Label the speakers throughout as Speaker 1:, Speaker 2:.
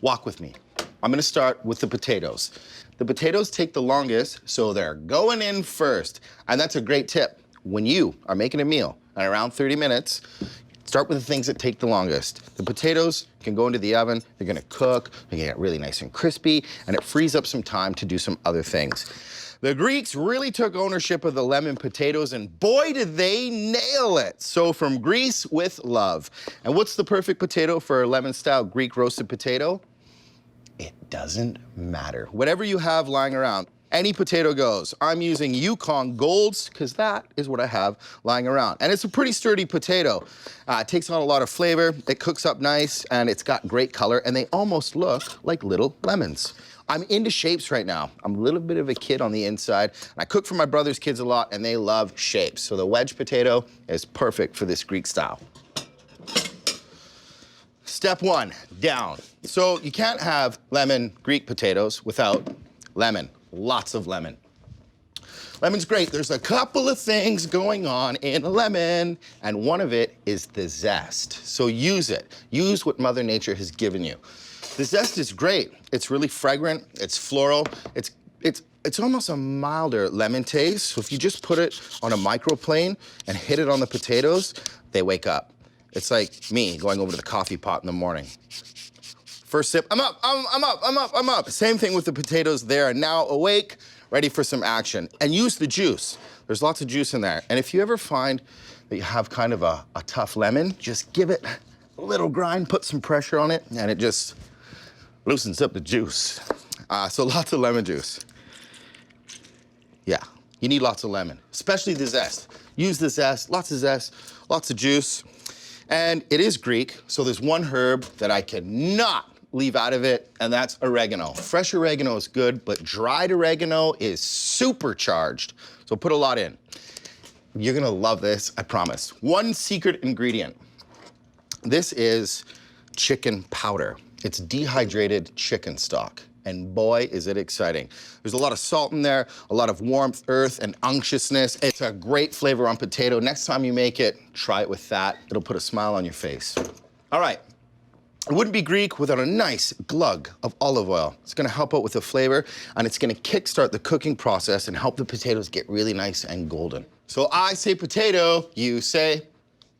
Speaker 1: Walk with me. I'm gonna start with the potatoes. The potatoes take the longest, so they're going in first. And that's a great tip. When you are making a meal at around 30 minutes, start with the things that take the longest. The potatoes can go into the oven, they're gonna cook, they get really nice and crispy, and it frees up some time to do some other things. The Greeks really took ownership of the lemon potatoes, and boy, did they nail it. So from Greece with love. And what's the perfect potato for a lemon-style Greek roasted potato? It doesn't matter. Whatever you have lying around, any potato goes. I'm using Yukon Golds because that is what I have lying around. And it's a pretty sturdy potato. It takes on a lot of flavor, it cooks up nice, and it's got great color, and they almost look like little lemons. I'm into shapes right now. I'm a little bit of a kid on the inside. I cook for my brother's kids a lot, and they love shapes. So the wedge potato is perfect for this Greek style. Step one, down. So you can't have lemon Greek potatoes without lemon, lots of lemon. Lemon's great. There's a couple of things going on in a lemon, and one of it is the zest. So use it. Use what Mother Nature has given you. The zest is great. It's really fragrant, it's floral, it's almost a milder lemon taste. So if you just put it on a microplane and hit it on the potatoes, they wake up. It's like me going over to the coffee pot in the morning. First sip, I'm up, I'm up, I'm up, I'm up. Same thing with the potatoes. They are now awake, ready for some action. And use the juice. There's lots of juice in there. And if you ever find that you have kind of a tough lemon, just give it a little grind, put some pressure on it, and it just loosens up the juice. So lots of lemon juice. Yeah, you need lots of lemon, especially the zest. Use the zest, lots of juice. And it is Greek, so there's one herb that I cannot leave out of it, and that's oregano. Fresh oregano is good, but dried oregano is supercharged. So put a lot in. You're gonna love this, I promise. One secret ingredient. This is chicken powder. It's dehydrated chicken stock, and boy, is it exciting. There's a lot of salt in there, a lot of warmth, earth, and unctuousness. It's a great flavor on potato. Next time you make it, try it with that. It'll put a smile on your face. All right, it wouldn't be Greek without a nice glug of olive oil. It's gonna help out with the flavor, and it's gonna kickstart the cooking process and help the potatoes get really nice and golden. So I say potato, you say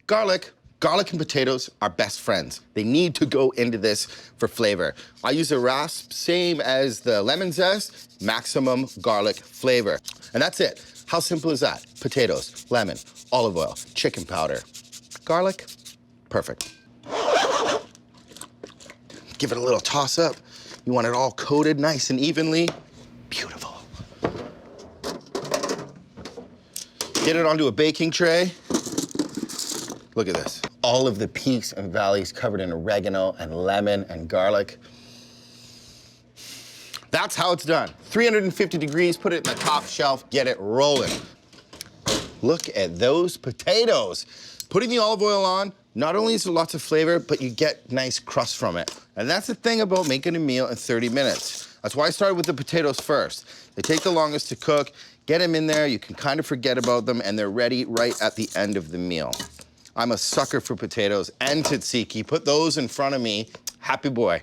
Speaker 1: garlic. Garlic and potatoes are best friends. They need to go into this for flavor. I use a rasp, same as the lemon zest, maximum garlic flavor. And that's it. How simple is that? Potatoes, lemon, olive oil, chicken powder, garlic, perfect. Give it a little toss up. You want it all coated nice and evenly. Beautiful. Get it onto a baking tray. Look at this. All of the peaks and valleys covered in oregano and lemon and garlic. That's how it's done. 350 degrees, put it in the top shelf, get it rolling. Look at those potatoes. Putting the olive oil on, not only is there lots of flavor, but you get nice crust from it. And that's the thing about making a meal in 30 minutes. That's why I started with the potatoes first. They take the longest to cook, get them in there, you can kind of forget about them, and they're ready right at the end of the meal. I'm a sucker for potatoes and tzatziki. Put those in front of me. Happy boy.